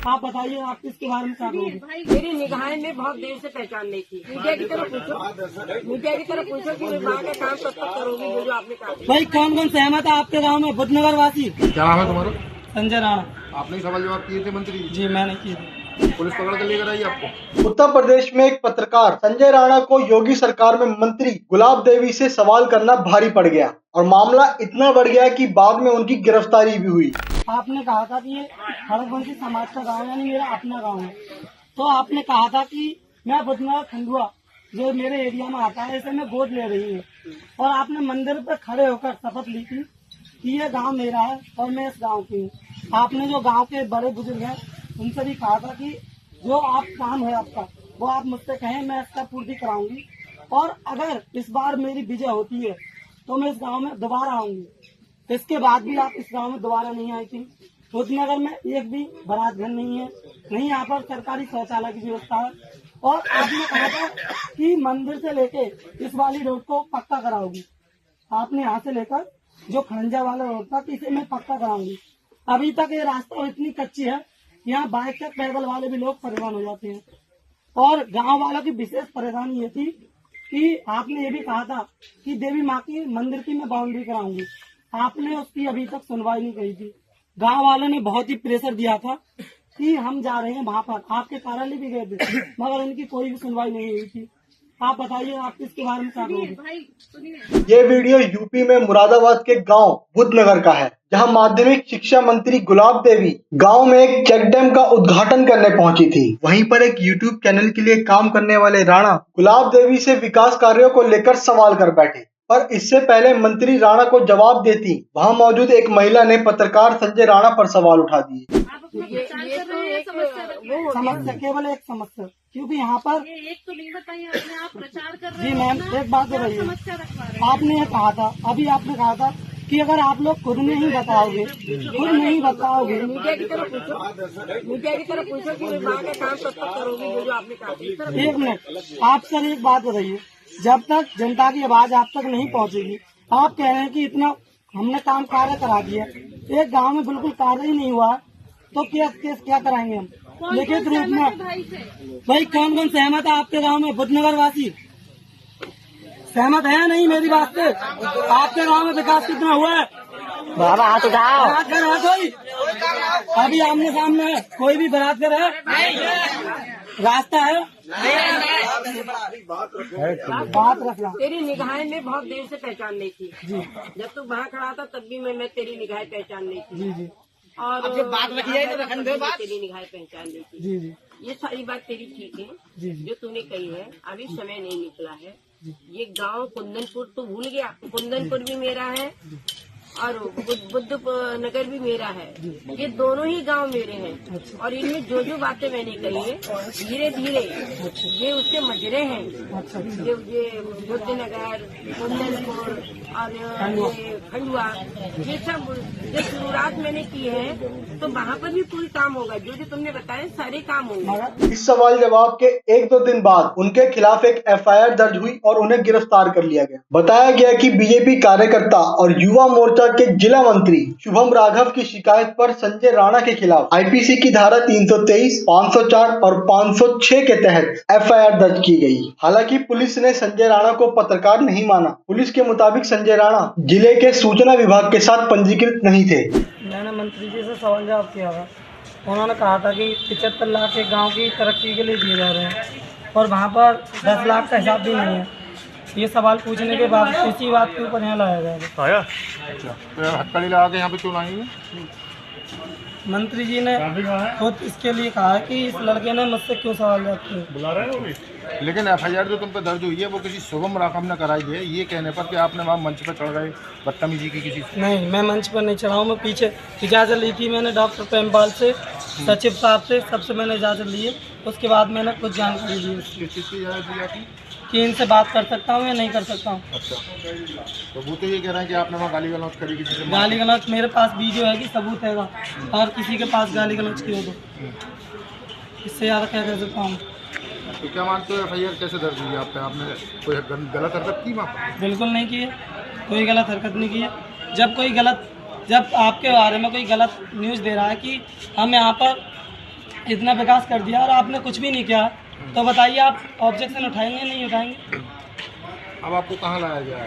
आप बताइए, आप इसके बारे में क्या कहोगे? मेरी निगाहें में बहुत देर से पहचान नहीं थी। मीडिया की तरफ पूछो कि विभाग का काम कब तक करोगी, जो आपने कहा। भाई कौन कौन सहमत है आपके गांव में बुद्धनगर वासी? क्या नाम है तुम्हारा? संजय राणा। आपने सवाल जवाब किए थे मंत्री जी? जी मैंने किए थे। पुलिस पकड़ कर लेकर आई आपको? उत्तर प्रदेश में एक पत्रकार संजय राणा को योगी सरकार में मंत्री गुलाब देवी से सवाल करना भारी पड़ गया और मामला इतना बढ़ गया कि बाद में उनकी गिरफ्तारी भी हुई। आपने कहा था कि ये खड़गवंशी समाज का गांव यानी मेरा अपना गांव है, तो आपने कहा था कि मैं बुद्धनगर खंडुआ जो मेरे एरिया में आता है इसे मैं गोद ले रही हूँ, और आपने मंदिर पर खड़े होकर शपथ ली थी कि ये गांव मेरा है और मैं इस गांव की हूँ। आपने जो गांव के बड़े बुजुर्ग हैं उनसे भी कहा था कि जो आप काम है आपका वो आप मुझसे कहें, मैं इसका पूर्ति कराऊंगी, और अगर इस बार मेरी विजय होती है तो मैं इस गांव में दोबारा आऊंगी। इसके बाद भी आप इस गांव में दोबारा नहीं आई थी। बुद्धनगर में एक भी बारात घर नहीं है, नहीं यहाँ पर सरकारी शौचालय की व्यवस्था है, और आपने कहा था कि मंदिर से लेके इस वाली रोड को पक्का कराओगी। आपने यहाँ से लेकर जो खड़ंजा वाला रोड था इसे मैं पक्का कराऊंगी। अभी तक ये रास्ता इतनी कच्ची है, यहाँ बाइक से पैदल वाले भी लोग परेशान हो जाते हैं, और गांव वालों की विशेष परेशानी ये थी कि आपने ये भी कहा था कि देवी माँ की मंदिर की मैं बाउंड्री कराऊंगी। आपने उसकी अभी तक सुनवाई नहीं करी थी। गांव वालों ने बहुत ही प्रेशर दिया था कि हम जा रहे हैं वहाँ पर, आपके कार्यालय भी गए थे, मगर इनकी कोई भी सुनवाई नहीं हुई थी। आप बताइए, आप इसके बारे में क्या कहोगे? ये वीडियो यूपी में मुरादाबाद के गांव बुद्धनगर का है, जहां माध्यमिक शिक्षा मंत्री गुलाब देवी गांव में एक चेक डैम का उद्घाटन करने पहुंची थी। वहीं पर एक यूट्यूब चैनल के लिए काम करने वाले राणा गुलाब देवी से विकास कार्यों को लेकर सवाल कर बैठे, पर इससे पहले मंत्री राणा को जवाब देती वहां मौजूद एक महिला ने पत्रकार संजय राणा पर सवाल उठा दिए। ये तो एक समस्या, केवल एक समस्या, क्योंकि यहाँ पर एक तो नहीं बताइए, अपने आप प्रचार कर रहे जी हैं। मैम एक बात बताइए, समस्या रखवा रहे हैं। आपने ये कहा था, अभी आपने कहा था कि अगर आप लोग खुद नहीं बताओगे मीडिया की तरफ पूछो कि विभाग का काम कब तक करोगी, जो आपने कहा। एक मिनट, आप सर एक बात बताइए, जब तक जनता की आवाज आप तक नहीं पहुंचेगी, आप कह रहे हैं कि इतना हमने काम कार्य करा दिया, एक गांव में बिल्कुल कार्य ही नहीं हुआ, तो क्या कराएंगे हम लिखित रूप में? भाई कौन कौन सहमत है आपके गांव में? बुद्धनगर वासी सहमत है नहीं मेरी बात से? आपके गांव में विकास कितना हुआ है? बाबा हाथ उठाओ। बरात घर है कोई? अभी आमने सामने है, कोई भी बरात घर है? रास्ता है? बात रखना। तेरी निगाहें में बहुत देर से पहचान नहीं थी। जी जब तू वहाँ खड़ा था तब भी मैं तेरी निगाहें पहचान नहीं थी। जी जी और जब बात रखी है तो तेरी निगाहें पहचान नहीं थी। जी जी ये सारी बात तेरी ठीक है जी जी जो तूने कही है। अभी समय नहीं निकला है। ये गांव कुंदनपुर तो भूल गया, कुंदनपुर भी मेरा है और बुद्ध नगर भी मेरा है। ये दोनों ही गांव मेरे हैं, और इनमें जो जो बातें मैंने कही है धीरे धीरे ये उसके मजरे हैं। ये बुद्ध नगर, कुंदनपुर और ये खंडुआ, ये सब जो शुरुआत मैंने की है, तो वहाँ पर भी पूरी काम होगा। जो जो तुमने बताया सारे काम होंगे। इस सवाल जवाब के 1-2 दिन बाद उनके खिलाफ एक FIR दर्ज हुई और उन्हें गिरफ्तार कर लिया गया। बताया गया कि बीजेपी कार्यकर्ता और युवा मोर्चा के जिला मंत्री शुभम राघव की शिकायत पर संजय राणा के खिलाफ IPC की धारा 323, 504 और 506 के तहत FIR दर्ज की गई। हालांकि पुलिस ने संजय राणा को पत्रकार नहीं माना। पुलिस के मुताबिक संजय राणा जिले के सूचना विभाग के साथ पंजीकृत नहीं थे। मैंने मंत्री जी से सवाल जवाब किया था, उन्होंने कहा था कि 75 लाख के गांव की तरक्की के लिए दिए जा रहे हैं, और वहां पर 10 लाख का हिसाब भी नहीं है। ये सवाल पूछने के बाद इसी बात के ऊपर यहाँ लाया गया। आया? अच्छा, तो हथकड़ी लगा के यहाँ पे क्यों लाई है? मंत्री जी ने खुद इसके लिए कहा है कि इस लड़के ने मुझसे क्यों सवाल जवाब किए। बुला रहे हो? लेकिन FIR जो तुम पे दर्ज हुई है वो किसी शुभम राघव ने कराई है, ये कहने पर कि आपने वहाँ मंच पर चढ़ गए बदतमीजी की किसी से। नहीं, मैं मंच पर नहीं चढ़ा हूँ। मैं पीछे इजाज़त ली थी मैंने डॉक्टर प्रेमपाल से, सचिव साहब से, सबसे मैंने इजाज़त ली है। उसके बाद मैंने कुछ जानकारी ली किस चीज़ की इजाज़त दी आपने? कि इनसे बात कर सकता हूँ या नहीं कर सकता हूँ। अच्छा, तो वो तो ये कह रहे हैं कि आपने वहाँ गाली गलौज करी किसी से? गाली गलौज मेरे पास वीडियो है कि सबूत है, और किसी के पास गाली गलौज की हो तो इससे ज़्यादा क्या कर सकता हूँ। तो क्या मानते हो FIR कैसे दर्ज हुई आप पे? आपने कोई गलत हरकत की वहाँ पर? बिल्कुल नहीं की है, कोई गलत हरकत नहीं की है। जब आपके बारे में कोई गलत न्यूज़ दे रहा है कि हम यहाँ पर इतना विकास कर दिया और आपने कुछ भी नहीं किया, तो बताइए आप ऑब्जेक्शन उठाएंगे नहीं उठाएंगे? अब आपको कहाँ लाया गया?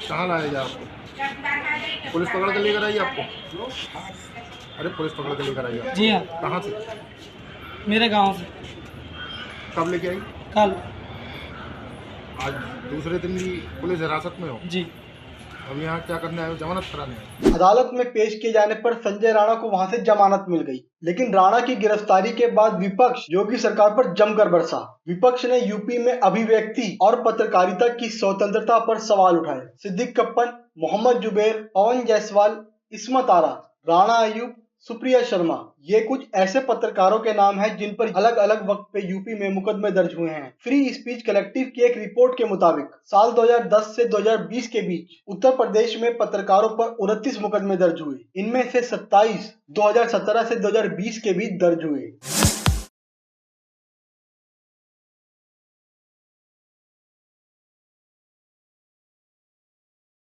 कहाँ लाया गया आपको? पुलिस पकड़ के लेकर आई आपको? अरे पुलिस पकड़ के लेकर आई? जी हाँ, कहाँ से? मेरे गांव से। कब लेके आई? कल। आज दूसरे दिन भी पुलिस हिरासत में हो? जी। अब यहाँ क्या करने आए हो? जमानत कराने? अदालत में पेश किए जाने पर संजय राणा को वहां से जमानत मिल गई, लेकिन राणा की गिरफ्तारी के बाद विपक्ष योगी सरकार पर जमकर बरसा। विपक्ष ने यूपी में अभिव्यक्ति और पत्रकारिता की स्वतंत्रता पर सवाल उठाए। सिद्दीक कप्पन, मोहम्मद जुबैर, पवन जायसवाल, इस्मत आरा, राणा अयूब, सुप्रिया शर्मा, ये कुछ ऐसे पत्रकारों के नाम हैं जिन पर अलग अलग वक्त पे यूपी में मुकदमे दर्ज हुए हैं। फ्री स्पीच कलेक्टिव की एक रिपोर्ट के मुताबिक साल 2010 से 2020 के बीच उत्तर प्रदेश में पत्रकारों पर 29 मुकदमे दर्ज हुए। इनमें से 27 2017 से 2020 के बीच दर्ज हुए।